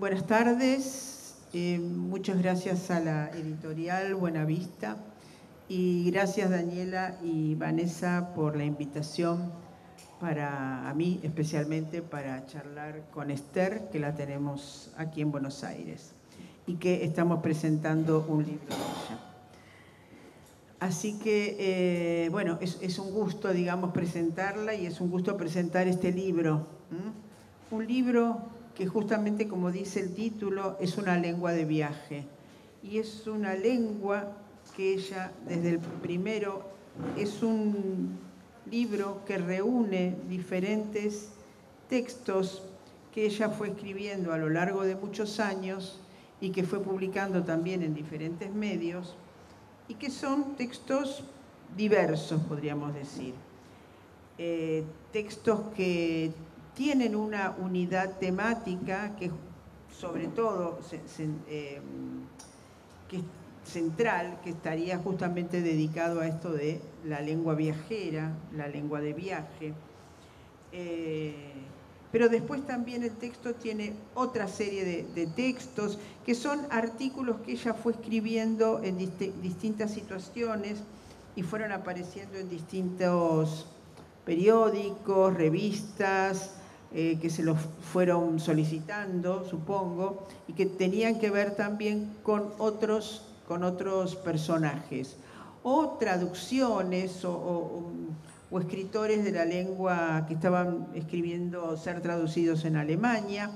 Buenas tardes, muchas gracias a la editorial Buenavista y gracias Daniela y Vanessa por la invitación a mí especialmente para charlar con Esther, que la tenemos aquí en Buenos Aires y que estamos presentando un libro de ella. Así que, bueno, es un gusto, digamos, presentarla y es un gusto presentar este libro. Un libro que justamente, como dice el título, es una lengua de viaje. Y es una lengua que ella, desde el primero, es un libro que reúne diferentes textos que ella fue escribiendo a lo largo de muchos años y que fue publicando también en diferentes medios, y que son textos diversos, podríamos decir. Textos que tienen una unidad temática que sobre todo que es central, que estaría justamente dedicado a esto de la lengua viajera, la lengua de viaje. Pero después también el texto tiene otra serie de textos que son artículos que ella fue escribiendo en distintas situaciones y fueron apareciendo en distintos periódicos, revistas, que se los fueron solicitando, supongo, y que tenían que ver también con otros personajes, o traducciones o escritores de la lengua que estaban escribiendo ser traducidos en Alemania,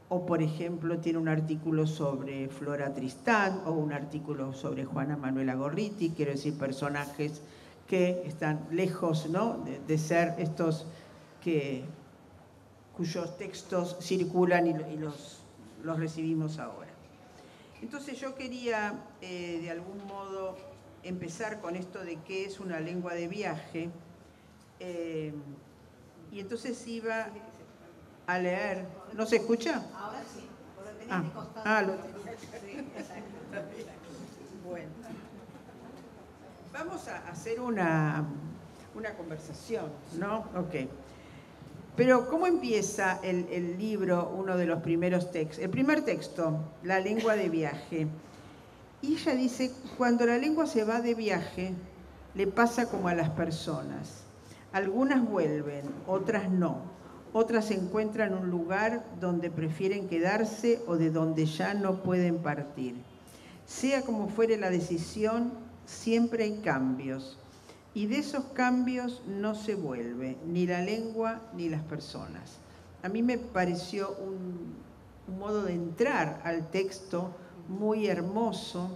o por ejemplo tiene un artículo sobre Flora Tristán o un artículo sobre Juana Manuela Gorriti, quiero decir personajes que están lejos, ¿no?, de ser estos cuyos textos circulan y los recibimos ahora. Entonces yo quería de algún modo empezar con esto de qué es una lengua de viaje, y entonces iba a leer. ¿No se escucha? Ahora sí, lo tenés de costado. Bueno. Vamos a hacer una conversación, ¿no? Ok. Pero ¿cómo empieza el libro, uno de los primeros textos? El primer texto, la lengua de viaje. Y ella dice, cuando la lengua se va de viaje, le pasa como a las personas. Algunas vuelven, otras no. Otras encuentran un lugar donde prefieren quedarse o de donde ya no pueden partir. Sea como fuere la decisión, siempre hay cambios. Y de esos cambios no se vuelve ni la lengua ni las personas. A mí me pareció un modo de entrar al texto muy hermoso,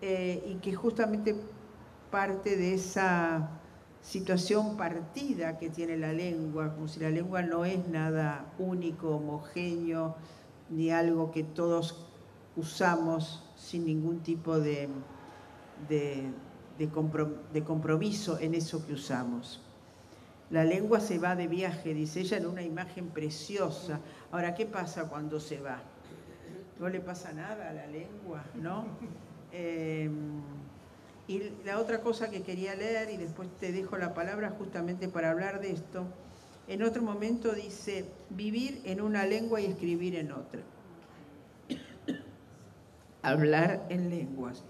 y que justamente parte de esa situación partida que tiene la lengua, como si la lengua no es nada único, homogéneo, ni algo que todos usamos sin ningún tipo de compromiso en eso que usamos. La lengua se va de viaje, dice ella en una imagen preciosa. Ahora, ¿qué pasa cuando se va? No le pasa nada a la lengua, ¿no? Y la otra cosa que quería leer, y después te dejo la palabra justamente para hablar de esto, en otro momento dice, vivir en una lengua y escribir en otra. Hablar en lenguas.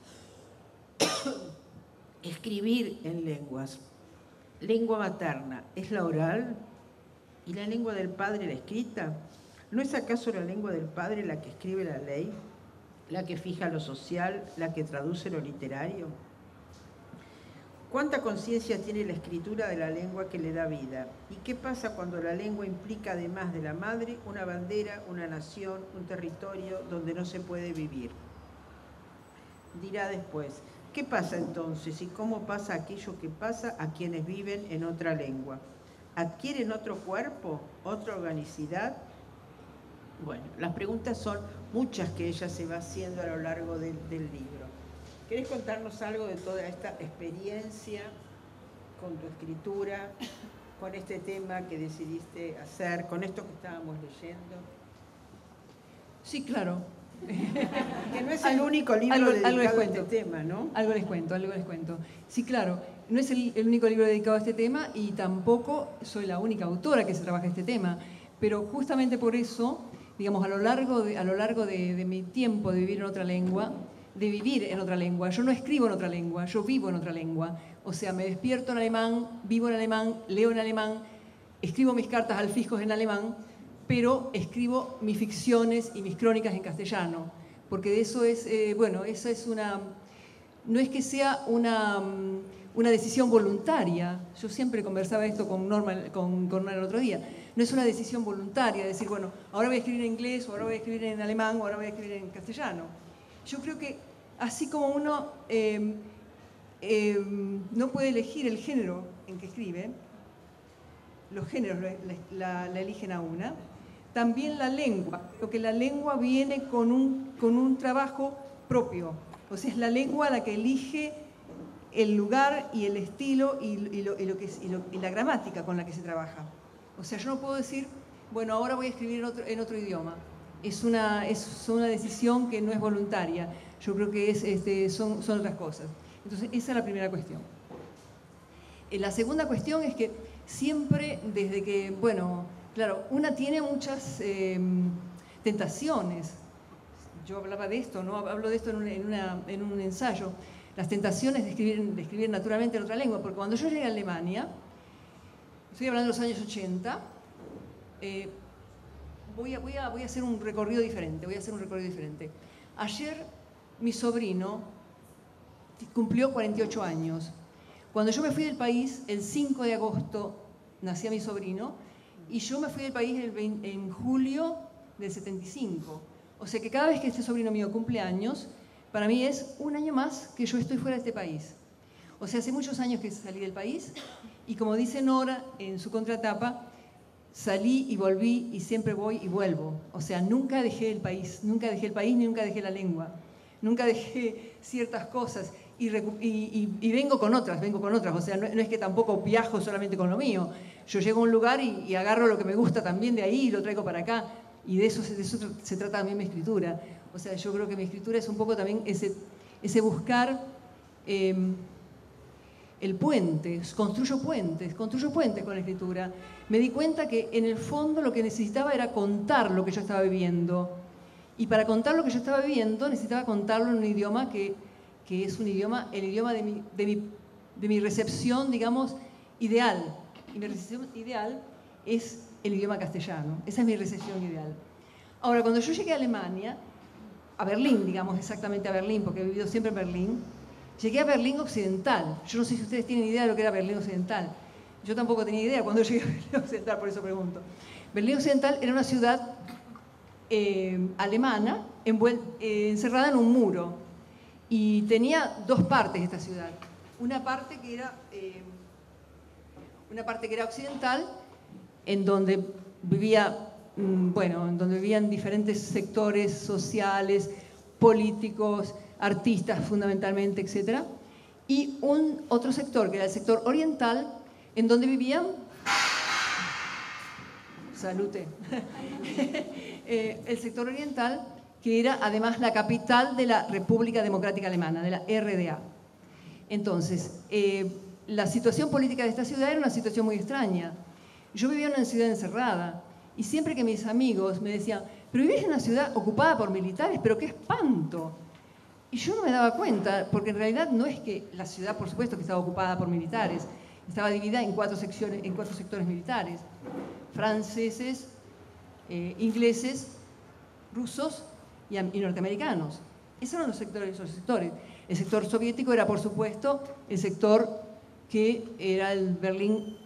Escribir en lenguas. Lengua materna, ¿es la oral? ¿Y la lengua del padre la escrita? ¿No es acaso la lengua del padre la que escribe la ley? ¿La que fija lo social? ¿La que traduce lo literario? ¿Cuánta conciencia tiene la escritura de la lengua que le da vida? ¿Y qué pasa cuando la lengua implica, además de la madre, una bandera, una nación, un territorio donde no se puede vivir? Dirá después, ¿qué pasa entonces y cómo pasa aquello que pasa a quienes viven en otra lengua? ¿Adquieren otro cuerpo, otra organicidad? Bueno, las preguntas son muchas que ella se va haciendo a lo largo del libro. ¿Querés contarnos algo de toda esta experiencia con tu escritura, con este tema que decidiste hacer, con esto que estábamos leyendo? Sí, claro. Que no es el único libro dedicado a este tema, ¿no? Algo les cuento. Sí, claro, no es el único libro dedicado a este tema y tampoco soy la única autora que se trabaja este tema, pero justamente por eso digamos, a lo largo de mi tiempo de vivir en otra lengua, yo no escribo en otra lengua, yo vivo en otra lengua. O sea, me despierto en alemán, vivo en alemán, leo en alemán, escribo mis cartas al fisco en alemán, pero escribo mis ficciones y mis crónicas en castellano. Porque de eso es, eso es una... No es que sea una decisión voluntaria. Yo siempre conversaba esto con Norma el otro día. No es una decisión voluntaria, decir, bueno, ahora voy a escribir en inglés, o ahora voy a escribir en alemán, o ahora voy a escribir en castellano. Yo creo que así como uno no puede elegir el género en que escribe, los géneros la eligen a una, también la lengua, porque la lengua viene con un trabajo propio. O sea, es la lengua la que elige el lugar y el estilo y la gramática con la que se trabaja. O sea, yo no puedo decir, bueno, ahora voy a escribir en otro idioma. Es una decisión que no es voluntaria. Yo creo que son otras cosas. Entonces, esa es la primera cuestión. La segunda cuestión es que siempre, desde que, bueno, claro, una tiene muchas tentaciones. Yo hablaba de esto, ¿no? Hablo de esto en un ensayo. Las tentaciones de escribir naturalmente en otra lengua. Porque cuando yo llegué a Alemania, estoy hablando de los años 80, voy a hacer un recorrido diferente. Ayer mi sobrino cumplió 48 años. Cuando yo me fui del país, el 5 de agosto nacía mi sobrino, y yo me fui del país en julio del 75. O sea que cada vez que este sobrino mío cumple años, para mí es un año más que yo estoy fuera de este país. O sea, hace muchos años que salí del país, y como dice Nora en su contratapa, salí y volví y siempre voy y vuelvo. O sea, nunca dejé el país ni nunca dejé la lengua. Nunca dejé ciertas cosas y vengo con otras. O sea, no es que tampoco viajo solamente con lo mío. Yo llego a un lugar y agarro lo que me gusta también de ahí y lo traigo para acá. Y de eso se trata también mi escritura. O sea, yo creo que mi escritura es un poco también ese buscar el puente. Construyo puentes con la escritura. Me di cuenta que en el fondo lo que necesitaba era contar lo que yo estaba viviendo. Y para contar lo que yo estaba viviendo necesitaba contarlo en un idioma que es el idioma de mi recepción, digamos, ideal. Y mi recepción ideal es el idioma castellano. Esa es mi recepción ideal. Ahora, cuando yo llegué a Alemania, a Berlín, digamos, exactamente a Berlín, porque he vivido siempre en Berlín, llegué a Berlín Occidental. Yo no sé si ustedes tienen idea de lo que era Berlín Occidental. Yo tampoco tenía idea cuando llegué a Berlín Occidental, por eso pregunto. Berlín Occidental era una ciudad alemana encerrada en un muro, y tenía dos partes esta ciudad. Una parte que era occidental, en donde vivían diferentes sectores sociales, políticos, artistas fundamentalmente, etc. Y otro sector, que era el sector oriental, en donde vivían... Salute. El sector oriental, que era además la capital de la República Democrática Alemana, de la RDA. Entonces, la situación política de esta ciudad era una situación muy extraña. Yo vivía en una ciudad encerrada, y siempre que mis amigos me decían, pero vivís en una ciudad ocupada por militares, pero qué espanto. Y yo no me daba cuenta, porque en realidad no es que la ciudad, por supuesto, que estaba ocupada por militares, estaba dividida en cuatro sectores militares: franceses, ingleses, rusos y norteamericanos. Esos eran los sectores. El sector soviético era, por supuesto, el sector que era el Berlín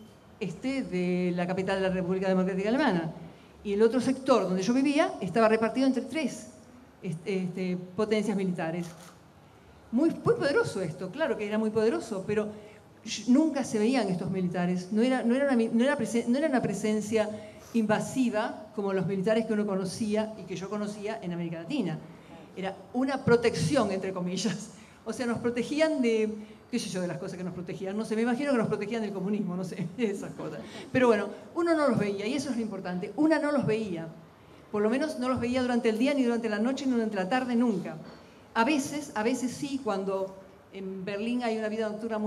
Este, de la capital de la República Democrática Alemana. Y el otro sector donde yo vivía estaba repartido entre tres potencias militares. Muy poderoso esto, claro que era muy poderoso, pero nunca se veían estos militares. No era una presencia invasiva como los militares que uno conocía y que yo conocía en América Latina. Era una protección, entre comillas. O sea, nos protegían de... qué sé yo de las cosas que nos protegían, no sé, me imagino que nos protegían del comunismo, no sé, esas cosas. Pero bueno, uno no los veía, y eso es lo importante, una no los veía. Por lo menos no los veía durante el día, ni durante la noche, ni durante la tarde, nunca. A veces sí, cuando en Berlín hay una vida nocturna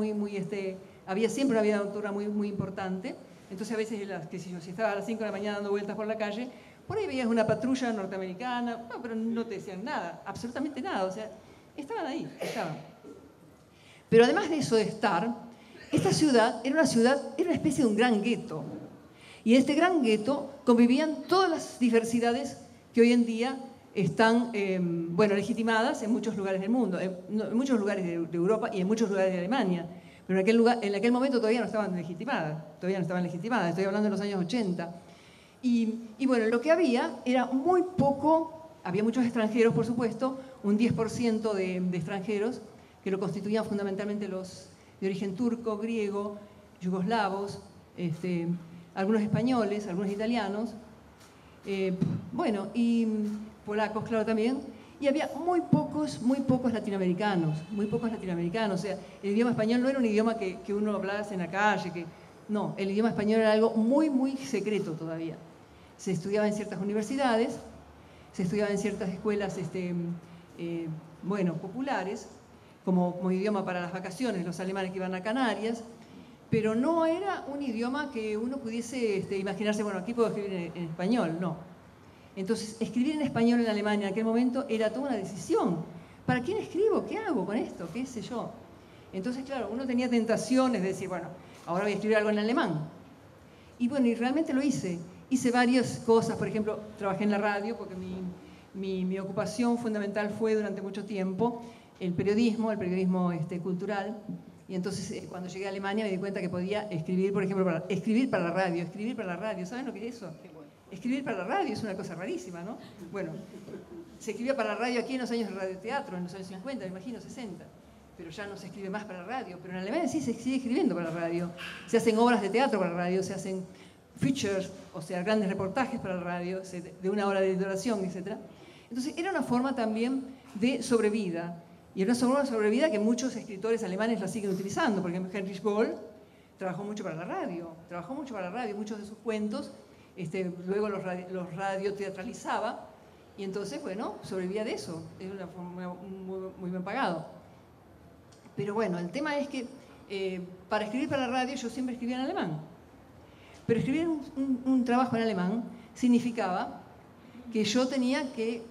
había siempre una vida nocturna muy importante, entonces a veces, qué sé yo, si estaba a las 5 de la mañana dando vueltas por la calle, Por ahí veías una patrulla norteamericana, no, pero no te decían nada, absolutamente nada, o sea, estaban ahí, estaban. Pero además de eso de estar, esta ciudad, era una especie de un gran gueto. Y en este gran gueto convivían todas las diversidades que hoy en día están, legitimadas en muchos lugares del mundo, en muchos lugares de Europa y en muchos lugares de Alemania. Pero en aquel momento todavía no estaban legitimadas, estoy hablando de los años 80. Y bueno, lo que había era muy poco, había muchos extranjeros, por supuesto, un 10% de extranjeros, que lo constituían fundamentalmente los de origen turco, griego, yugoslavos, algunos españoles, algunos italianos, y polacos, claro, también, y había muy pocos latinoamericanos, o sea, el idioma español no era un idioma que uno hablase en la calle, no, el idioma español era algo muy, muy secreto todavía. Se estudiaba en ciertas universidades, se estudiaba en ciertas escuelas, populares, como idioma para las vacaciones, los alemanes que iban a Canarias, pero no era un idioma que uno pudiese imaginarse, bueno, aquí puedo escribir en español, no. Entonces, escribir en español en Alemania en aquel momento era toda una decisión. ¿Para quién escribo? ¿Qué hago con esto? ¿Qué sé yo? Entonces, claro, uno tenía tentaciones de decir, bueno, ahora voy a escribir algo en alemán. Y bueno, y realmente lo hice. Hice varias cosas, por ejemplo, trabajé en la radio, porque mi ocupación fundamental fue durante mucho tiempo el periodismo cultural. Y entonces, cuando llegué a Alemania me di cuenta que podía escribir, por ejemplo, escribir para la radio. ¿Saben lo que es eso? Escribir para la radio es una cosa rarísima, ¿no? Bueno, se escribía para la radio aquí en los años de radioteatro, en los años 50, me imagino, 60. Pero ya no se escribe más para la radio. Pero en Alemania sí se sigue escribiendo para la radio. Se hacen obras de teatro para la radio, se hacen features, o sea, grandes reportajes para la radio, de 1 hora de duración, etc. Entonces, era una forma también de sobrevida. Y era una forma de sobrevida que muchos escritores alemanes la siguen utilizando. Por ejemplo, Heinrich Böll trabajó mucho para la radio. Muchos de sus cuentos, luego los radioteatralizaba. Y entonces, bueno, sobrevivía de eso. Es una forma muy bien pagado. Pero bueno, el tema es que para escribir para la radio yo siempre escribía en alemán. Pero escribir un trabajo en alemán significaba que yo tenía que,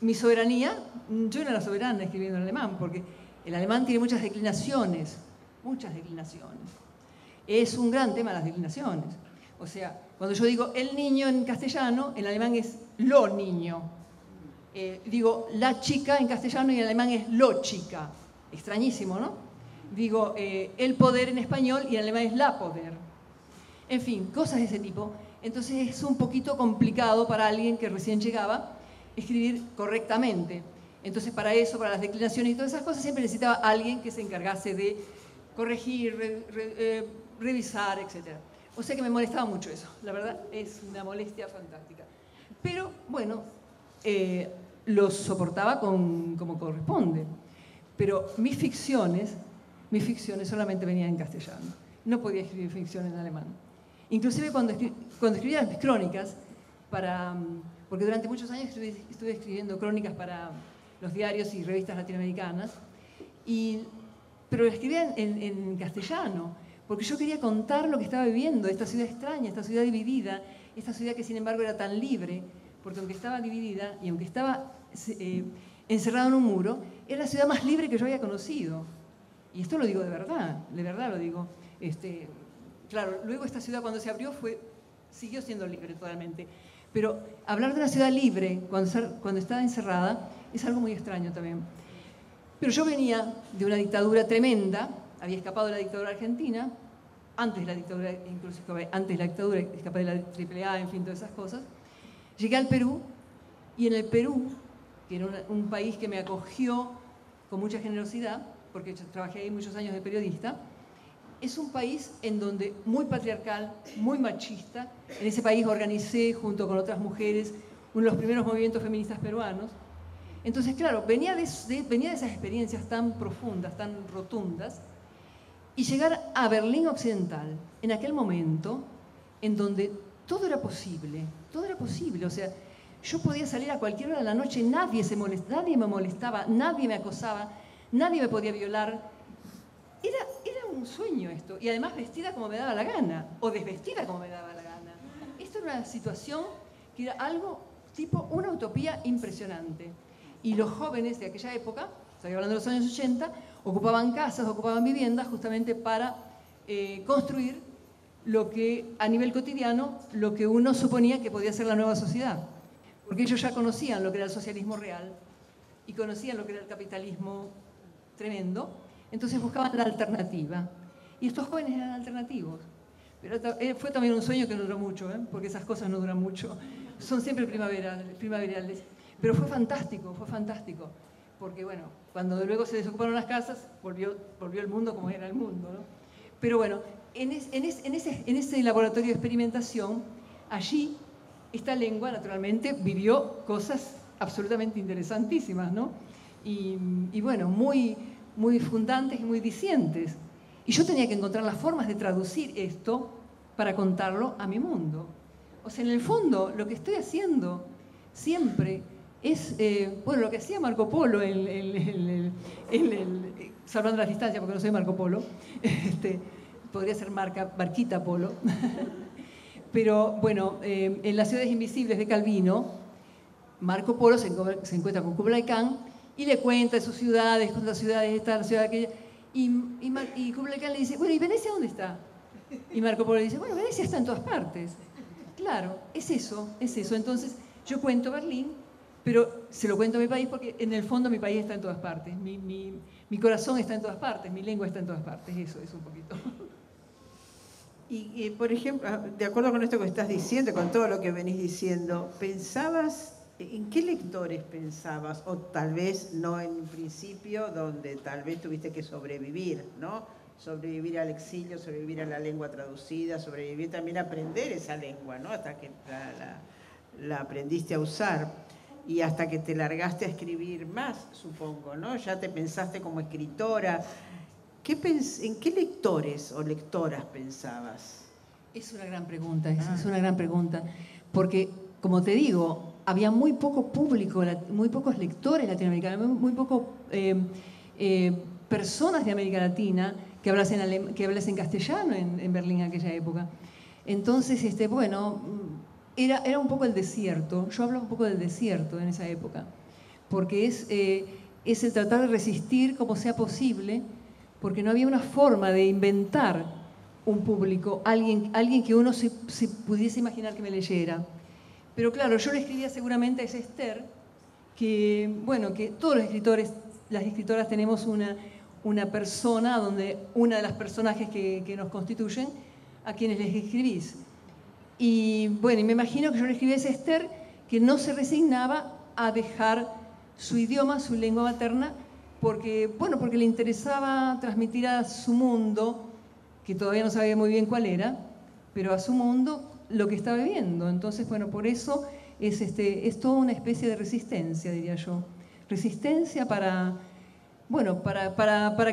mi soberanía, yo no era soberana escribiendo en alemán, porque el alemán tiene muchas declinaciones. Es un gran tema las declinaciones. O sea, cuando yo digo el niño en castellano, en alemán es lo niño. Digo la chica en castellano y en alemán es lo chica. Extrañísimo, ¿no? Digo el poder en español y en alemán es la poder. En fin, cosas de ese tipo. Entonces es un poquito complicado para alguien que recién llegaba escribir correctamente. Entonces para eso, para las declinaciones y todas esas cosas, siempre necesitaba alguien que se encargase de corregir, revisar, etc. O sea que me molestaba mucho eso. La verdad es una molestia fantástica. Pero bueno, lo soportaba como corresponde. Pero mis ficciones solamente venían en castellano. No podía escribir ficción en alemán. Inclusive cuando escribía mis crónicas, porque durante muchos años estuve escribiendo crónicas para los diarios y revistas latinoamericanas, pero escribía en castellano, porque yo quería contar lo que estaba viviendo, esta ciudad extraña, esta ciudad dividida, esta ciudad que sin embargo era tan libre, porque aunque estaba dividida y aunque estaba encerrada en un muro, era la ciudad más libre que yo había conocido. Y esto lo digo de verdad lo digo. Claro, luego esta ciudad cuando se abrió siguió siendo libre totalmente. Pero hablar de una ciudad libre cuando estaba encerrada es algo muy extraño también. Pero yo venía de una dictadura tremenda, había escapado de la dictadura argentina, antes de la dictadura, escapé de la AAA, en fin, todas esas cosas. Llegué al Perú, y en el Perú, que era un país que me acogió con mucha generosidad, porque yo trabajé ahí muchos años de periodista, es un país en donde muy patriarcal, muy machista. En ese país organicé, junto con otras mujeres, uno de los primeros movimientos feministas peruanos. Entonces, claro, venía de esas experiencias tan profundas, tan rotundas, y llegar a Berlín Occidental, en aquel momento, en donde todo era posible, o sea, yo podía salir a cualquier hora de la noche, nadie me molestaba, nadie me acosaba, nadie me podía violar. Era un sueño esto, y además vestida como me daba la gana, o desvestida como me daba la gana. Esto era una situación que era algo tipo una utopía impresionante. Y los jóvenes de aquella época, estoy hablando de los años 80, ocupaban casas, ocupaban viviendas justamente para construir lo que a nivel cotidiano, lo que uno suponía que podía ser la nueva sociedad. Porque ellos ya conocían lo que era el socialismo real y conocían lo que era el capitalismo tremendo, entonces buscaban la alternativa. Y estos jóvenes eran alternativos. Pero fue también un sueño que no duró mucho, porque esas cosas no duran mucho. Son siempre primaverales. Pero fue fantástico, porque bueno, cuando luego se desocuparon las casas, volvió el mundo como era el mundo, ¿no? Pero bueno, en ese laboratorio de experimentación, allí esta lengua naturalmente vivió cosas absolutamente interesantísimas, ¿no? Y bueno, muy, muy fundantes y muy dicientes. Y yo tenía que encontrar las formas de traducir esto para contarlo a mi mundo. O sea, en el fondo, lo que estoy haciendo siempre es, bueno, lo que hacía Marco Polo, salvando las distancias porque no soy Marco Polo, podría ser Barquita Polo, pero bueno, en Las ciudades invisibles de Calvino, Marco Polo se encuentra con Kublai Khan y le cuenta de sus ciudades, cuántas ciudades está, la ciudad aquella, y Kublai Khan le dice, bueno, ¿y Venecia dónde está? Y Marco Polo le dice, bueno, Venecia está en todas partes. Claro, es eso. Entonces, yo cuento Berlín, pero se lo cuento a mi país porque en el fondo mi país está en todas partes. Mi corazón está en todas partes, mi lengua está en todas partes. Eso es un poquito. Y, por ejemplo, de acuerdo con esto que estás diciendo, con todo lo que venís diciendo, ¿pensabas, en qué lectores pensabas? O tal vez no en un principio, donde tal vez tuviste que sobrevivir, ¿no? Sobrevivir al exilio, sobrevivir a la lengua traducida, sobrevivir también a aprender esa lengua, ¿no? Hasta que la aprendiste a usar y hasta que te largaste a escribir más, supongo, ¿no? Ya te pensaste como escritora. ¿En qué lectores o lectoras pensabas? Es una gran pregunta, es una gran pregunta, porque, como te digo, había muy poco público, muy pocos lectores latinoamericanos, muy pocos personas de América Latina que hablasen castellano en Berlín en aquella época. Entonces, bueno, era un poco el desierto. Yo hablaba un poco del desierto en esa época, porque es el tratar de resistir como sea posible, porque no había una forma de inventar un público, alguien que uno se pudiese imaginar que me leyera. Pero claro, yo le escribía seguramente a esa Esther, que, bueno, que todos los escritores, las escritoras tenemos una persona, donde una de las personajes que nos constituyen, a quienes les escribís. Y bueno, y me imagino que yo le escribí a esa Esther que no se resignaba a dejar su idioma, su lengua materna, porque le interesaba transmitir a su mundo, que todavía no sabía muy bien cuál era, pero a su mundo lo que estaba viviendo. Entonces, bueno, por eso es toda una especie de resistencia, diría yo. Resistencia para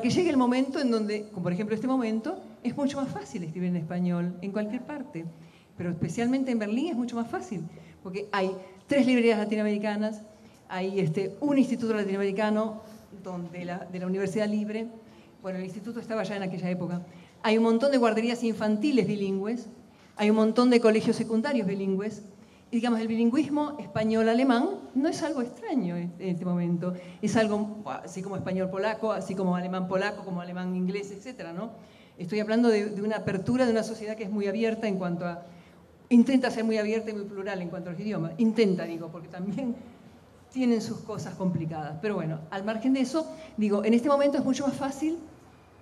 que llegue el momento en donde, como por ejemplo este momento, es mucho más fácil escribir en español en cualquier parte, pero especialmente en Berlín es mucho más fácil, porque hay 3 librerías latinoamericanas, hay un instituto latinoamericano de la Universidad Libre, bueno, el instituto estaba ya en aquella época, hay un montón de guarderías infantiles bilingües, hay un montón de colegios secundarios bilingües, y digamos, el bilingüismo español-alemán no es algo extraño en este momento, es algo así como español-polaco, así como alemán-polaco, como alemán-inglés, etcétera, ¿no? Estoy hablando de una apertura de una sociedad que es muy abierta en cuanto a... Intenta ser muy abierta y muy plural en cuanto a los idiomas. Intenta, digo, porque también tienen sus cosas complicadas. Pero bueno, al margen de eso, digo, en este momento es mucho más fácil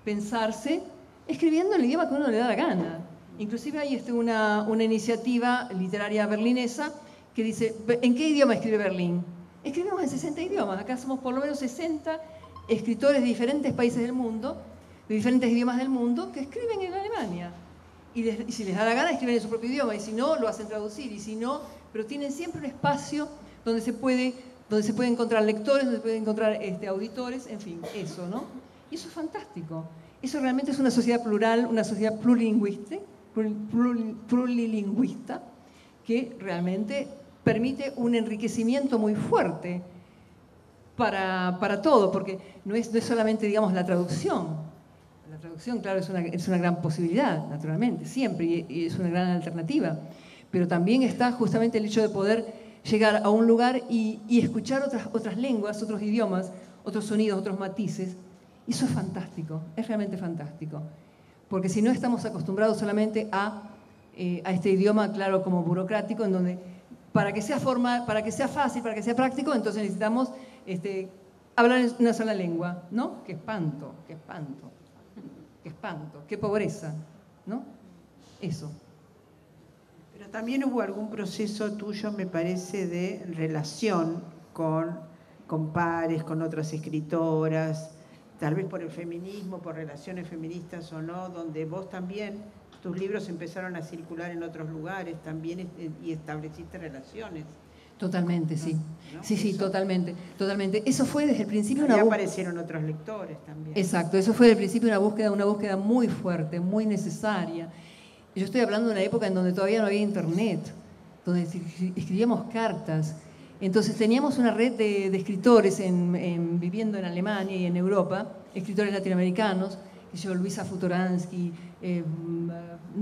pensarse escribiendo el idioma que uno le da la gana. Inclusive hay una iniciativa literaria berlinesa que dice, ¿en qué idioma escribe Berlín? Escribimos en 60 idiomas. Acá somos por lo menos 60 escritores de diferentes países del mundo, de diferentes idiomas del mundo, que escriben en Alemania. Y si les da la gana, escriben en su propio idioma. Y si no, lo hacen traducir. Y si no, pero tienen siempre un espacio donde se puede encontrar lectores, donde se pueden encontrar auditores, en fin, eso, ¿no? Y eso es fantástico. Eso realmente es una sociedad plural, una sociedad plurilingüista, que realmente permite un enriquecimiento muy fuerte para todo, porque no es solamente, digamos, la traducción. La traducción, claro, es una gran posibilidad, naturalmente, siempre, y es una gran alternativa. pero también está justamente el hecho de poder llegar a un lugar y escuchar otras lenguas, otros idiomas, otros sonidos, otros matices. Y eso es fantástico, es realmente fantástico. Porque si no estamos acostumbrados solamente a este idioma, claro, como burocrático, en donde para que sea formal, para que sea fácil, para que sea práctico, entonces necesitamos hablar en una sola lengua, ¿no? ¡Qué espanto, qué espanto, qué espanto, qué pobreza! ¿No? Eso. Pero también hubo algún proceso tuyo, me parece, de relación con pares, con otras escritoras, tal vez por el feminismo, por relaciones feministas o no, donde vos también, tus libros empezaron a circular en otros lugares también y estableciste relaciones. Totalmente, sí. ¿No? Sí, Eso. totalmente, totalmente. Eso fue desde el principio una búsqueda. Aparecieron otros lectores también. Exacto, eso fue desde el principio una búsqueda muy fuerte, muy necesaria. Yo estoy hablando de una época en donde todavía no había internet, donde escribíamos cartas. Entonces teníamos una red de escritores viviendo en Alemania y en Europa, escritores latinoamericanos, que yo, Luisa Futoransky,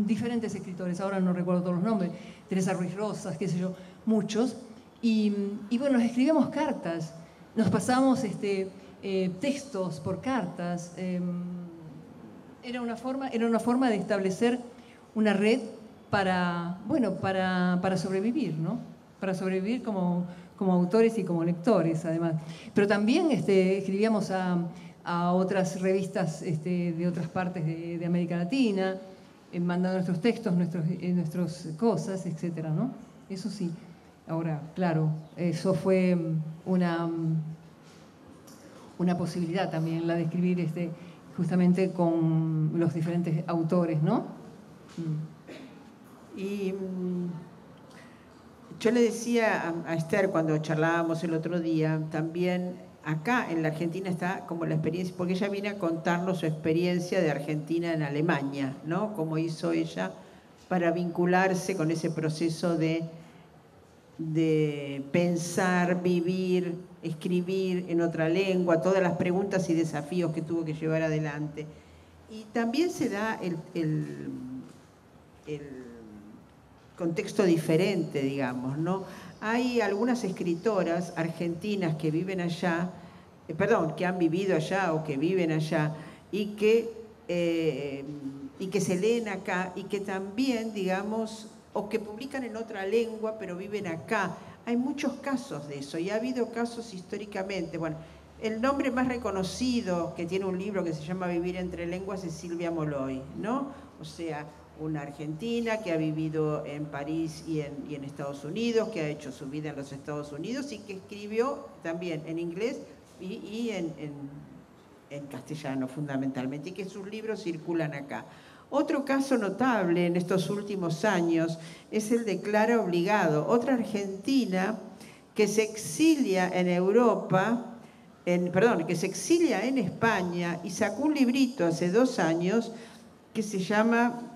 diferentes escritores, ahora no recuerdo todos los nombres, Teresa Ruiz Rosas, qué sé yo, muchos. Y bueno, nos escribíamos cartas, nos pasábamos textos por cartas. Era una forma de establecer una red para sobrevivir, ¿no? Para sobrevivir como autores y como lectores, además. Pero también escribíamos a otras revistas de otras partes de América Latina, mandando nuestros textos, nuestras cosas, etcétera, ¿no? Eso sí. Ahora, claro, eso fue una posibilidad también, la de escribir justamente con los diferentes autores, ¿no? Y yo le decía a Esther cuando charlábamos el otro día, también acá en la Argentina está como la experiencia, porque ella viene a contarnos su experiencia de Argentina en Alemania, ¿no? Cómo hizo ella para vincularse con ese proceso de pensar, vivir, escribir en otra lengua, todas las preguntas y desafíos que tuvo que llevar adelante. Y también se da el contexto diferente, digamos, ¿no? Hay algunas escritoras argentinas que viven allá, que han vivido allá o que viven allá y que se leen acá y que también, digamos, o que publican en otra lengua pero viven acá. Hay muchos casos de eso y ha habido casos históricamente. Bueno, el nombre más reconocido que tiene un libro que se llama Vivir entre lenguas es Silvia Molloy, ¿no? O sea, una argentina que ha vivido en París y en Estados Unidos, que ha hecho su vida en los Estados Unidos y que escribió también en inglés y en castellano fundamentalmente, y que sus libros circulan acá. Otro caso notable en estos últimos años es el de Clara Obligado, otra argentina que se exilia en Europa, que se exilia en España y sacó un librito hace 2 años que se llama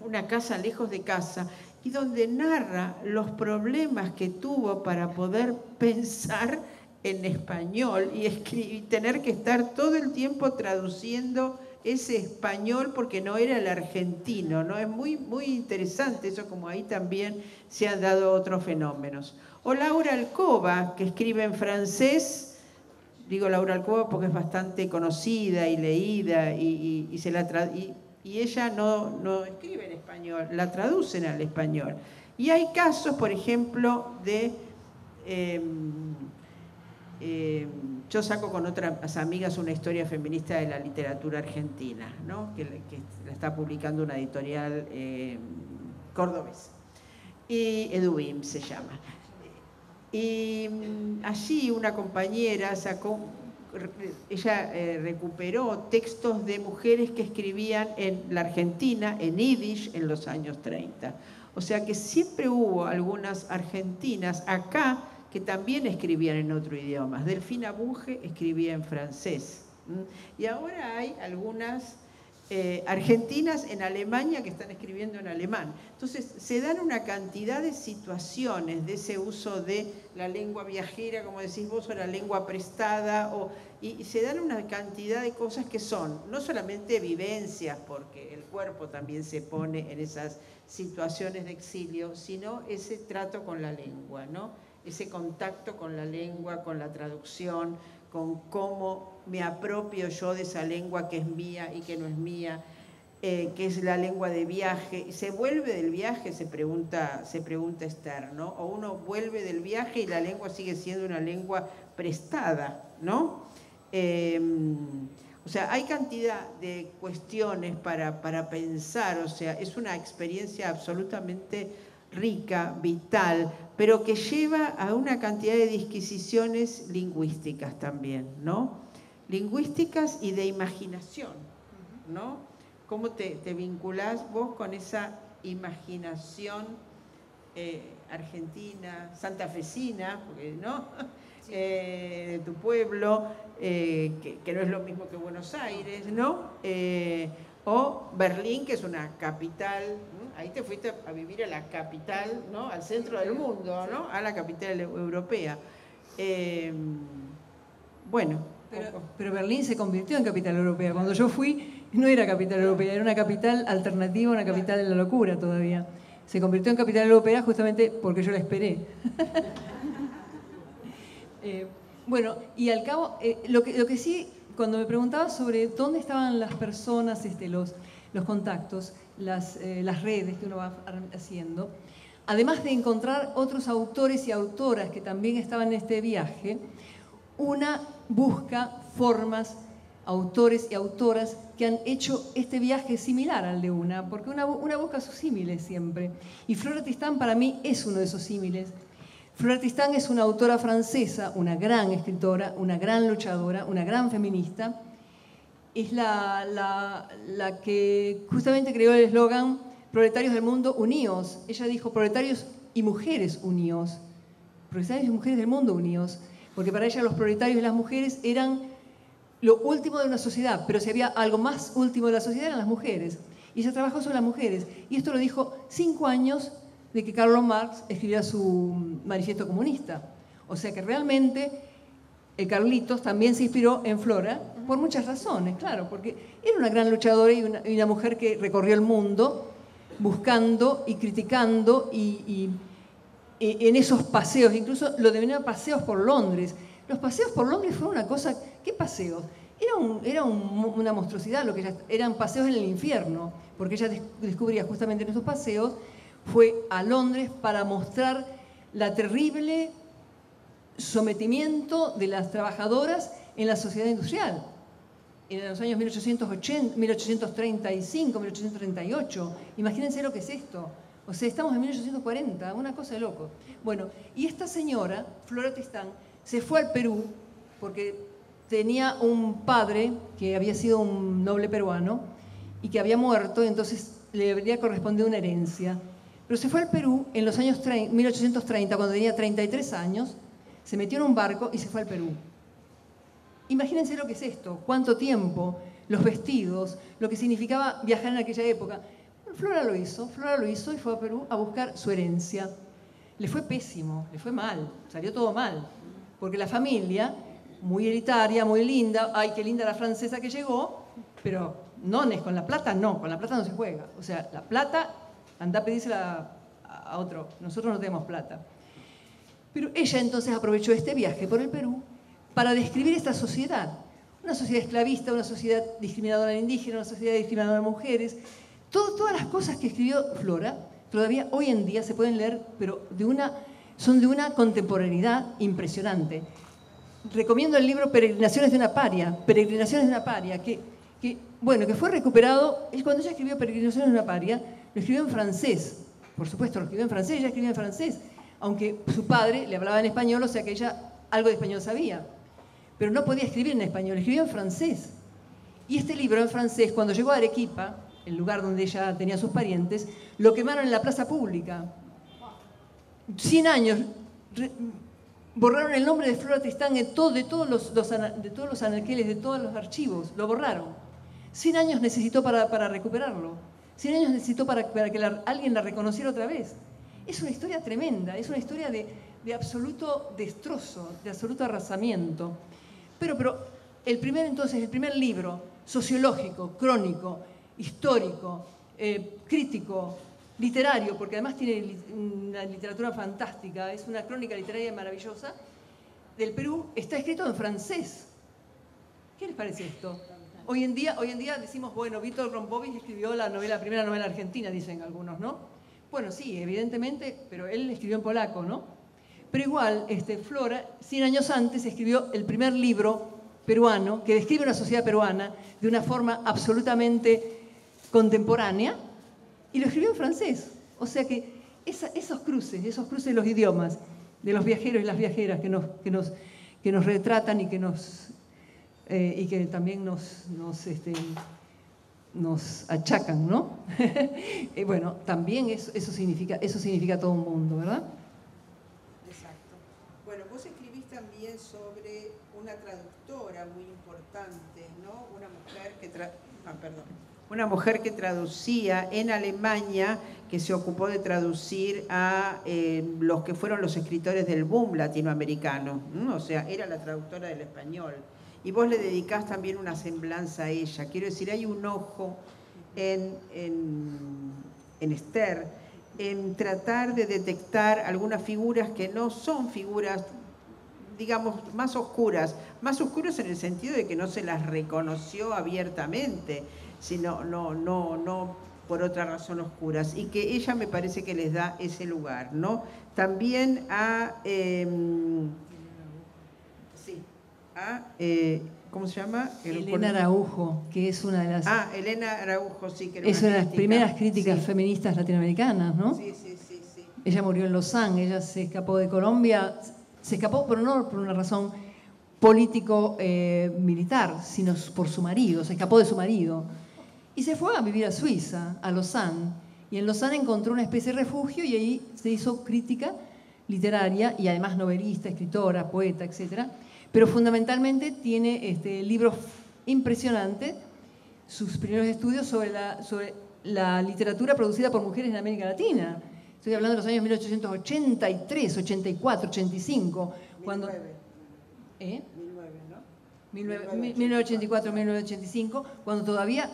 Una casa lejos de casa, y donde narra los problemas que tuvo para poder pensar en español y tener que estar todo el tiempo traduciendo ese español porque no era el argentino, ¿no? Es muy, muy interesante eso, como ahí también se han dado otros fenómenos. O Laura Alcoba, que escribe en francés, digo Laura Alcoba porque es bastante conocida y leída y ella no escribe en español, la traducen al español. Y hay casos, por ejemplo, de... yo saco con otras amigas una historia feminista de la literatura argentina, ¿no? que la está publicando una editorial cordobesa. Y Edubim se llama. Y allí una compañera recuperó textos de mujeres que escribían en la Argentina, en yiddish, en los años 30. O sea que siempre hubo algunas argentinas acá que también escribían en otro idioma. Delfina Bunge escribía en francés. Y ahora hay algunas argentinas en Alemania que están escribiendo en alemán. Entonces, se dan una cantidad de situaciones de ese uso de la lengua viajera, como decís vos, o la lengua prestada, y se dan una cantidad de cosas que son no solamente vivencias, porque el cuerpo también se pone en esas situaciones de exilio, sino ese trato con la lengua, ¿no? Ese contacto con la lengua, con la traducción, con cómo me apropio yo de esa lengua que es mía y que no es mía, que es la lengua de viaje. ¿Se vuelve del viaje? Se pregunta Esther, ¿no? O uno vuelve del viaje y la lengua sigue siendo una lengua prestada, ¿no? O sea, hay cantidad de cuestiones para pensar, o sea, es una experiencia absolutamente rica, vital, pero que lleva a una cantidad de disquisiciones lingüísticas también, ¿no? Lingüísticas y de imaginación, ¿no? ¿Cómo te vinculás vos con esa imaginación argentina, santafesina, porque, ¿no? Sí. De tu pueblo, que no es lo mismo que Buenos Aires, ¿no? O Berlín, que es una capital, ¿no? Ahí te fuiste a vivir a la capital, ¿no? Al centro del mundo, ¿no? A la capital europea. Bueno. Pero Berlín se convirtió en capital europea. Cuando yo fui, no era capital europea, era una capital alternativa, una capital de la locura todavía. Se convirtió en capital europea justamente porque yo la esperé. Bueno, y al cabo, lo que sí, cuando me preguntaba sobre dónde estaban las personas, los contactos, las redes que uno va haciendo, además de encontrar otros autores y autoras que también estaban en este viaje, una busca formas, autores y autoras que han hecho este viaje similar al de una, porque una busca sus símiles siempre. Y Flora Tristán para mí es uno de esos símiles. Flora Tristán es una autora francesa, una gran escritora, una gran luchadora, una gran feminista. Es la que justamente creó el eslogan Proletarios del mundo, uníos. Ella dijo proletarios y mujeres unidos. Proletarios y mujeres del mundo unidos. Porque para ella los proletarios y las mujeres eran lo último de una sociedad, pero si había algo más último de la sociedad eran las mujeres. Y ella trabajó sobre las mujeres. Y esto lo dijo 5 años de que Carlos Marx escribiera su manifiesto comunista. O sea que realmente el Carlitos también se inspiró en Flora por muchas razones, claro, porque era una gran luchadora y una mujer que recorrió el mundo buscando y criticando y en esos paseos, incluso lo denominaban paseos por Londres. Los paseos por Londres fueron una cosa... ¿Qué paseos? Era una monstruosidad, lo que eran paseos en el infierno, porque ella descubría justamente en esos paseos, fue a Londres para mostrar la terrible sometimiento de las trabajadoras en la sociedad industrial. En los años 1880, 1835, 1838. Imagínense lo que es esto. O sea, estamos en 1840, una cosa de loco. Bueno, y esta señora, Flora Tristán, se fue al Perú porque tenía un padre que había sido un noble peruano y que había muerto, y entonces le habría correspondido una herencia. Pero se fue al Perú en los años 1830, cuando tenía 33 años, se metió en un barco y se fue al Perú. Imagínense lo que es esto, cuánto tiempo, los vestidos, lo que significaba viajar en aquella época. Flora lo hizo y fue a Perú a buscar su herencia. Le fue pésimo, le fue mal, salió todo mal. Porque la familia, muy elitaria, muy linda, ay, qué linda la francesa que llegó, pero con la plata no se juega. O sea, la plata, anda a pedírsela a otro, nosotros no tenemos plata. Pero ella entonces aprovechó este viaje por el Perú para describir esta sociedad. Una sociedad esclavista, una sociedad discriminadora de indígenas, una sociedad discriminadora de mujeres. Todas las cosas que escribió Flora, todavía hoy en día se pueden leer, pero son de una contemporaneidad impresionante. Recomiendo el libro Peregrinaciones de una paria, que fue recuperado. Cuando ella escribió Peregrinaciones de una paria, lo escribió en francés. Por supuesto, lo escribió en francés, ella escribió en francés, aunque su padre le hablaba en español, o sea que ella algo de español sabía. Pero no podía escribir en español, escribió en francés. Y este libro en francés, cuando llegó a Arequipa, el lugar donde ella tenía sus parientes, lo quemaron en la plaza pública. 100 años, borraron el nombre de Flora Tristán de todos los anaqueles, de todos los archivos, lo borraron. 100 años necesitó para recuperarlo. 100 años necesitó para que alguien la reconociera otra vez. Es una historia tremenda, es una historia de absoluto destrozo, de absoluto arrasamiento. Pero el primer libro sociológico, crónico, histórico, crítico, literario, porque además tiene una literatura fantástica, es una crónica literaria maravillosa, del Perú, está escrito en francés. ¿Qué les parece esto? Hoy en día decimos, bueno, Víctor Rompovich escribió la primera novela argentina, dicen algunos, ¿no? Bueno, sí, evidentemente, pero él escribió en polaco, ¿no? Pero igual, Flora, 100 años antes, escribió el primer libro peruano que describe una sociedad peruana de una forma absolutamente contemporánea, y lo escribió en francés. O sea que esos cruces de los idiomas, de los viajeros y las viajeras que nos retratan y que también nos achacan, ¿no? Bueno, también eso significa todo un mundo, ¿verdad? Exacto. Bueno, vos escribís también sobre una traductora muy importante, ¿no? Una mujer que traducía en Alemania, que se ocupó de traducir a los que fueron los escritores del boom latinoamericano, ¿no? O sea, era la traductora del español. Y vos le dedicás también una semblanza a ella. Quiero decir, hay un ojo en Esther, en tratar de detectar algunas figuras que no son figuras, digamos, más oscuras en el sentido de que no se las reconoció abiertamente, sino no por otra razón oscuras, y que ella me parece que les da ese lugar, ¿no? También ¿cómo se llama? Elena Araujo, que es una de las... Elena Araujo, sí. Que es una de las primeras críticas feministas latinoamericanas, ¿no? Sí. Ella murió en Lausanne, ella se escapó de Colombia, se escapó pero no por una razón político-militar, sino por su marido, se escapó de su marido. Y se fue a vivir a Suiza, a Lausanne, y en Lausanne encontró una especie de refugio y ahí se hizo crítica literaria y además novelista, escritora, poeta, etcétera. Pero fundamentalmente tiene libros impresionantes, sus primeros estudios sobre la literatura producida por mujeres en América Latina. Estoy hablando de los años 1883, 84, 85. 1984, 1985, cuando todavía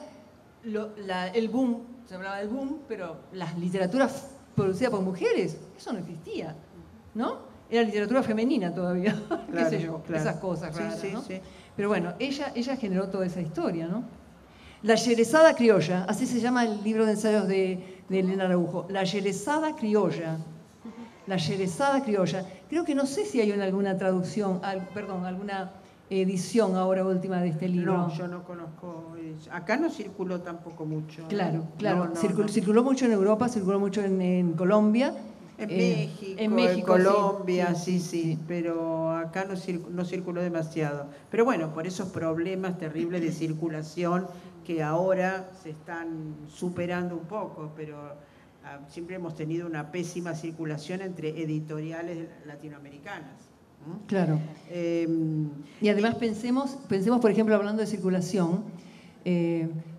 el boom, se hablaba del boom, pero las literaturas producidas por mujeres, eso no existía, ¿no? Era literatura femenina todavía, claro, qué sé yo, claro. Esas cosas raras, sí, ¿no? Sí. Pero bueno, ella generó toda esa historia, ¿no? La Sherezada criolla, así se llama el libro de ensayos de Elena Araujo, La Sherezada criolla. La Sherezada criolla. Creo que no sé si hay alguna traducción, alguna edición ahora última de este libro. No, yo no conozco. Acá no circuló tampoco mucho. Claro. Circuló mucho en Europa, circuló mucho en Colombia. En México, Colombia, sí, pero acá no circuló demasiado. Pero bueno, por esos problemas terribles de circulación que ahora se están superando un poco, pero siempre hemos tenido una pésima circulación entre editoriales latinoamericanas. Claro. Y además pensemos, por ejemplo, hablando de circulación,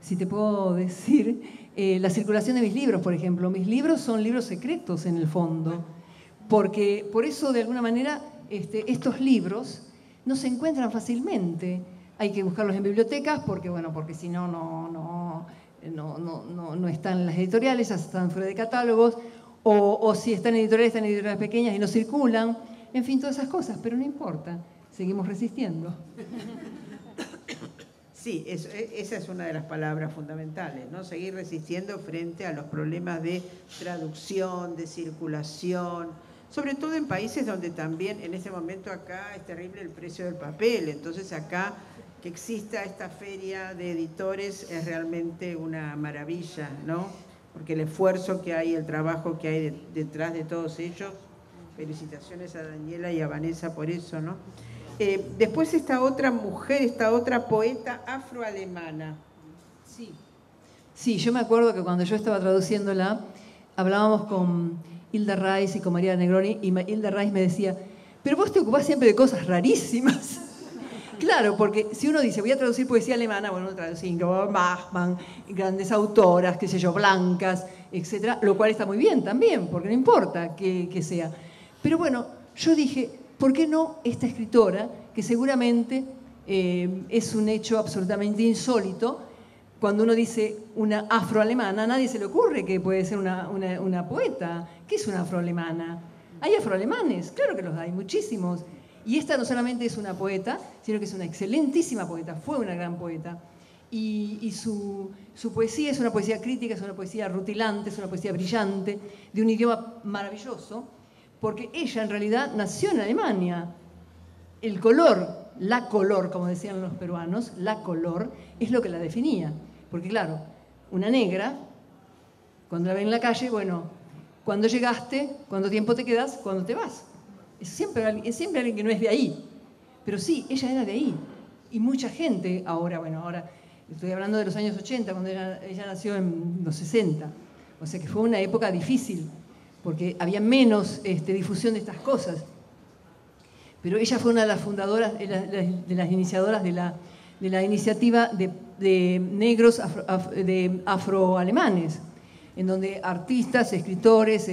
si te puedo decir, la circulación de mis libros, por ejemplo. Mis libros son libros secretos en el fondo, porque por eso de alguna manera estos libros no se encuentran fácilmente. Hay que buscarlos en bibliotecas porque si no están en las editoriales, están fuera de catálogos, o si están en editoriales pequeñas y no circulan. En fin, todas esas cosas, pero no importa, seguimos resistiendo. Sí, esa es una de las palabras fundamentales, ¿no? Seguir resistiendo frente a los problemas de traducción, de circulación, sobre todo en países donde también en este momento acá es terrible el precio del papel. Entonces acá que exista esta feria de editores es realmente una maravilla, ¿no? Porque el esfuerzo que hay, el trabajo que hay detrás de todos ellos. Felicitaciones a Daniela y a Vanessa por eso, ¿no? Después esta otra mujer, esta otra poeta afroalemana. Sí, yo me acuerdo que cuando yo estaba traduciéndola, hablábamos con Hilda Rice y con María Negroni, y Hilda Rice me decía, pero vos te ocupás siempre de cosas rarísimas. Claro, porque si uno dice, voy a traducir poesía alemana, bueno, uno traduce Bachmann, grandes autoras, qué sé yo, blancas, etcétera, lo cual está muy bien también, porque no importa que sea. Pero bueno, yo dije, ¿por qué no esta escritora, que seguramente es un hecho absolutamente insólito? Cuando uno dice una afroalemana, a nadie se le ocurre que puede ser una poeta. ¿Qué es una afroalemana? ¿Hay afroalemanes? Claro que los hay, muchísimos. Y esta no solamente es una poeta, sino que es una excelentísima poeta, fue una gran poeta. Y su poesía es una poesía crítica, es una poesía rutilante, es una poesía brillante, de un idioma maravilloso, porque ella en realidad nació en Alemania. El color, la color, como decían los peruanos, la color, es lo que la definía. Porque claro, una negra, cuando la ven en la calle, bueno, ¿cuándo llegaste? ¿Cuánto tiempo te quedas? ¿Cuándo te vas? Es siempre alguien que no es de ahí. Pero sí, ella era de ahí. Y mucha gente, ahora estoy hablando de los años 80, cuando ella nació en los 60. O sea que fue una época difícil, porque había menos difusión de estas cosas. Pero ella fue una de las fundadoras, de las iniciadoras de la iniciativa de negros afroalemanes, en donde artistas, escritores,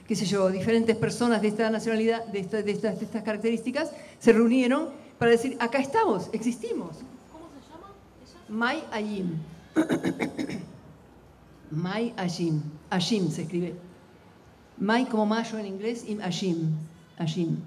qué sé yo, diferentes personas de esta nacionalidad, de estas características, se reunieron para decir, acá estamos, existimos. ¿Cómo se llama ella? May Ayim. May Ayim. Ayim se escribe. May como mayo en inglés y Ayim. Ayim.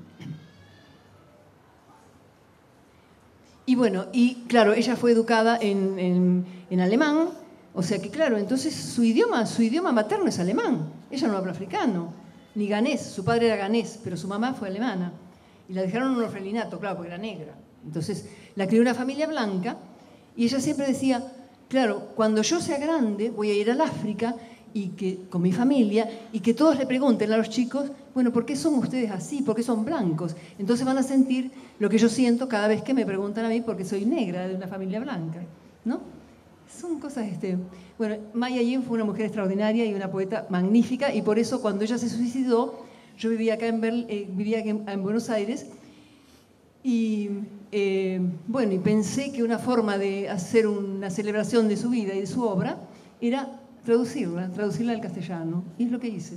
Y bueno, y claro, ella fue educada en alemán, o sea que claro, entonces su idioma materno es alemán. Ella no habla africano, ni ganés, su padre era ganés, pero su mamá fue alemana. Y la dejaron en un orfelinato, claro, porque era negra. Entonces la crió una familia blanca y ella siempre decía, claro, cuando yo sea grande voy a ir al África y con mi familia y que todos le pregunten a los chicos, bueno, ¿por qué son ustedes así? ¿Por qué son blancos? Entonces van a sentir lo que yo siento cada vez que me preguntan a mí porque soy negra de una familia blanca, ¿no? Son cosas, Bueno, May Ayim fue una mujer extraordinaria y una poeta magnífica y por eso cuando ella se suicidó, yo vivía acá en Buenos Aires y bueno, y pensé que una forma de hacer una celebración de su vida y de su obra era traducirla al castellano, y es lo que hice.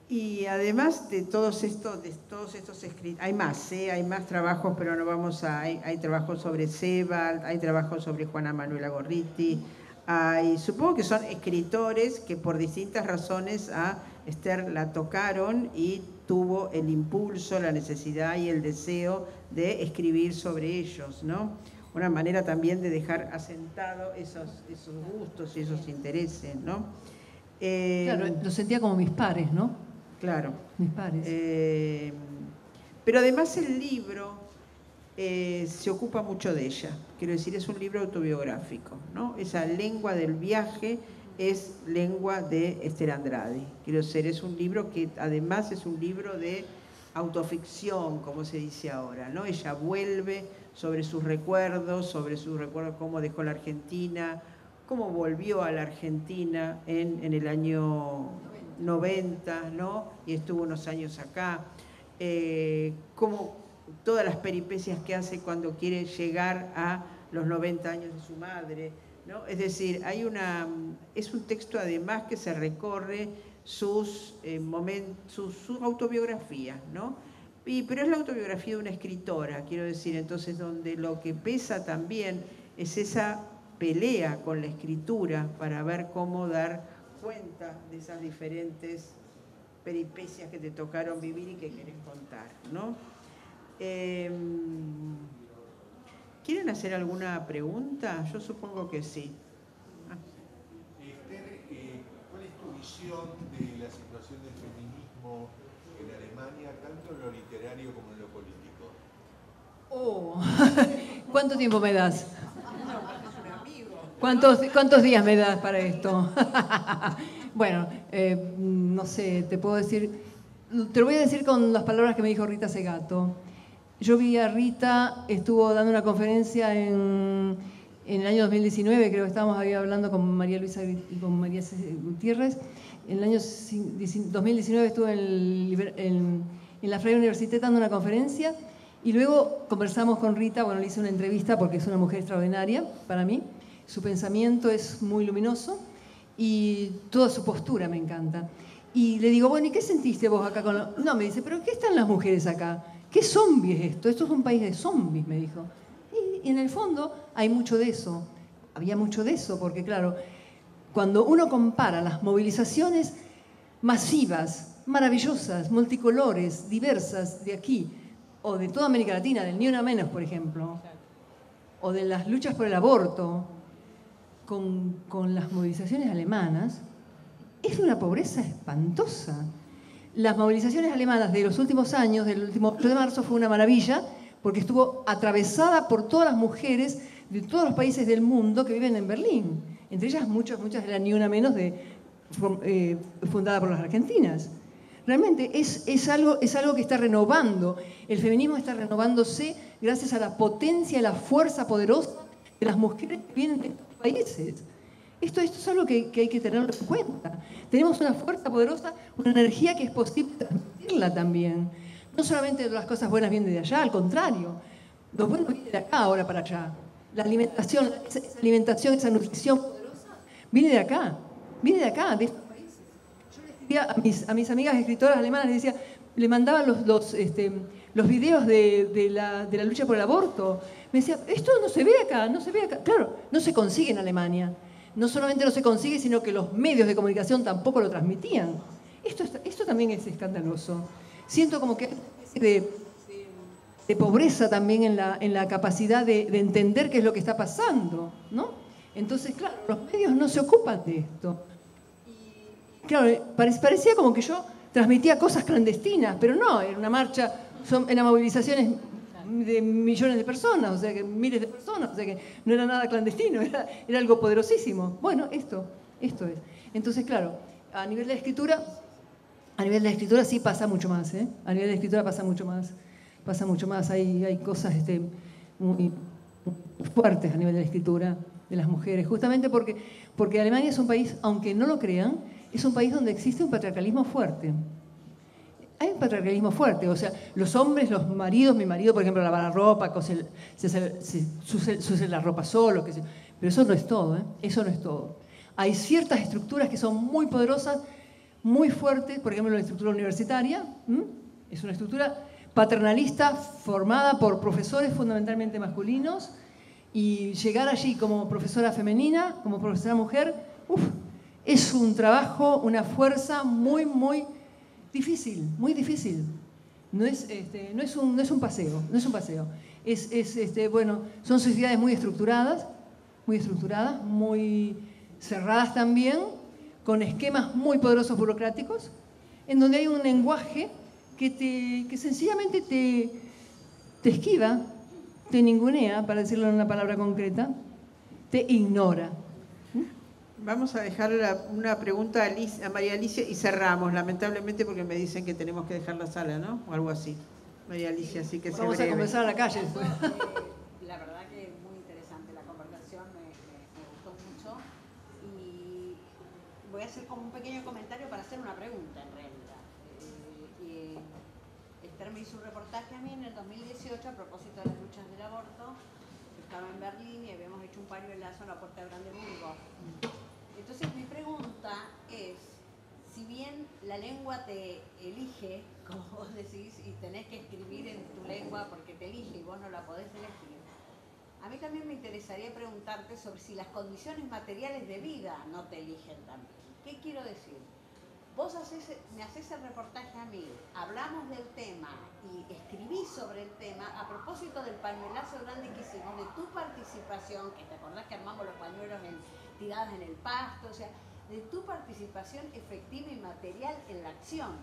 Y además de todos estos escritos, hay más trabajos, pero no vamos a... Hay trabajos sobre Sebald, hay trabajos sobre Juana Manuela Gorriti, supongo que son escritores que por distintas razones a Esther la tocaron y tuvo el impulso, la necesidad y el deseo de escribir sobre ellos, ¿no? Una manera también de dejar asentado esos gustos y esos intereses, ¿no? Claro, lo sentía como mis pares, ¿no? Claro. Mis pares. Pero además el libro se ocupa mucho de ella. Quiero decir, es un libro autobiográfico, ¿no? Esa lengua del viaje es lengua de Esther Andrade. Quiero decir, es un libro que además es un libro de autoficción, como se dice ahora, ¿no? Ella vuelve sobre sus recuerdos, cómo dejó la Argentina, cómo volvió a la Argentina en el año 90, ¿no? Y estuvo unos años acá, como todas las peripecias que hace cuando quiere llegar a los 90 años de su madre, ¿no? Es decir, es un texto además que se recorre su autobiografía, ¿no? Pero es la autobiografía de una escritora, quiero decir, entonces donde lo que pesa también es esa pelea con la escritura para ver cómo dar cuenta de esas diferentes peripecias que te tocaron vivir y que querés contar, ¿no? ¿Quieren hacer alguna pregunta? Yo supongo que sí. Esther, ¿cuál es tu visión de la situación del feminismo en Alemania, tanto en lo literario como en lo político? Oh, ¿cuánto tiempo me das? ¿Cuántos días me das para esto? Bueno, no sé, te lo voy a decir con las palabras que me dijo Rita Segato. Yo vi a Rita, estuvo dando una conferencia en el año 2019, creo que estábamos ahí hablando con María Luisa y con María Gutiérrez. En el año 2019 estuve en la Freie Universität dando una conferencia Y luego conversamos con Rita, bueno, le hice una entrevista porque es una mujer extraordinaria para mí. Su pensamiento es muy luminoso y toda su postura me encanta. Y le digo, bueno, ¿y qué sentiste vos acá con la...? No, me dice, ¿pero qué están las mujeres acá? ¿Qué zombie es esto? Esto es un país de zombies, me dijo. Y en el fondo hay mucho de eso. Había mucho de eso, porque claro, cuando uno compara las movilizaciones masivas, maravillosas, multicolores, diversas de aquí, o de toda América Latina, del Ni Una Menos, por ejemplo, o de las luchas por el aborto, con las movilizaciones alemanas, es de una pobreza espantosa. Las movilizaciones alemanas de los últimos años, del último 8 de marzo, fue una maravilla, porque estuvo atravesada por todas las mujeres de todos los países del mundo que viven en Berlín. Entre ellas muchas de la Ni Una Menos fundada por las argentinas. Realmente es algo que está renovando. El feminismo está renovándose gracias a la potencia y la fuerza poderosa de las mujeres que vienen de estos países. Esto es algo que hay que tenerlo en cuenta. Tenemos una fuerza poderosa, una energía que es posible transmitirla también. No solamente las cosas buenas vienen de allá, al contrario. Lo bueno viene de acá, ahora para allá. La alimentación, esa nutrición poderosa, viene de acá, de estos países. Yo le escribía a mis amigas escritoras alemanas, le mandaba los videos de la lucha por el aborto. Me decía, esto no se ve acá. Claro, no se consigue en Alemania. No solamente no se consigue, sino que los medios de comunicación tampoco lo transmitían. Esto también es escandaloso. Siento como que hay una especie de pobreza también en la capacidad de entender qué es lo que está pasando, ¿no? Entonces, claro, los medios no se ocupan de esto. Y, claro, parecía como que yo transmitía cosas clandestinas, pero no, era una marcha, eran movilizaciones de millones de personas, o sea, que miles de personas, o sea, que no era nada clandestino, era algo poderosísimo. Bueno, esto es. Entonces, claro, a nivel de la escritura sí pasa mucho más, ¿eh? A nivel de la escritura pasa mucho más, hay cosas muy fuertes a nivel de la escritura de las mujeres, justamente porque Alemania es un país, aunque no lo crean, es un país donde existe un patriarcalismo fuerte. Hay un patriarcalismo fuerte, o sea, los hombres, los maridos, mi marido, por ejemplo, lava la ropa, suce la ropa solo, pero eso no es todo, ¿eh? Eso no es todo. Hay ciertas estructuras que son muy poderosas, muy fuertes, por ejemplo, la estructura universitaria, es una estructura paternalista formada por profesores fundamentalmente masculinos, y llegar allí como profesora femenina, como profesora mujer, es un trabajo, una fuerza muy, muy difícil, muy difícil. No es un paseo. Bueno, son sociedades muy estructuradas, muy cerradas también, con esquemas muy poderosos burocráticos, en donde hay un lenguaje que sencillamente te esquiva, te ningunea, para decirlo en una palabra concreta, te ignora. Vamos a dejar una pregunta a María Alicia y cerramos, lamentablemente, porque me dicen que tenemos que dejar la sala, ¿no? O algo así. María Alicia, así que vamos a conversar a la calle después. La verdad que es muy interesante la conversación, me gustó mucho. Y voy a hacer como un pequeño comentario para hacer una pregunta, en realidad. Esther me hizo un reportaje a mí en el 2018 a propósito de las luchas del aborto. Estaba en Berlín y habíamos hecho un pañuelazo en la puerta de Brandeburgo. Entonces mi pregunta es, si bien la lengua te elige, como vos decís, y tenés que escribir en tu lengua porque te elige y vos no la podés elegir, a mí también me interesaría preguntarte sobre si las condiciones materiales de vida no te eligen también. ¿Qué quiero decir? Vos me haces el reportaje a mí, hablamos del tema y escribís sobre el tema a propósito del pañuelazo grande que hicimos, de tu participación, que te acordás que armamos los pañuelos tirados en el pasto, o sea, de tu participación efectiva y material en la acción.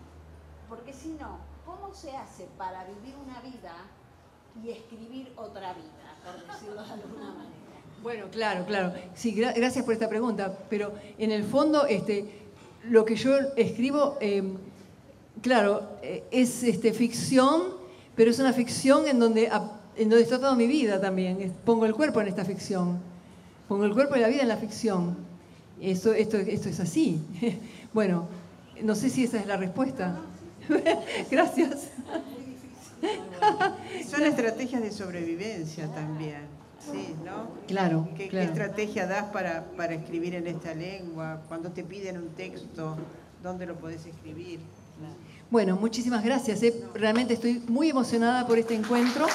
Porque si no, ¿cómo se hace para vivir una vida y escribir otra vida, por decirlo de alguna manera? Bueno, claro. Sí, gracias por esta pregunta, pero en el fondo lo que yo escribo, es ficción, pero es una ficción en donde está toda mi vida también. Pongo el cuerpo en esta ficción. Pongo el cuerpo y la vida en la ficción. Esto es así. Bueno, no sé si esa es la respuesta. Gracias. Son estrategias de sobrevivencia también, sí, ¿no? Claro, ¿Qué claro. estrategia das para escribir en esta lengua? Cuando te piden un texto, ¿dónde lo podés escribir? Bueno, muchísimas gracias. Realmente estoy muy emocionada por este encuentro.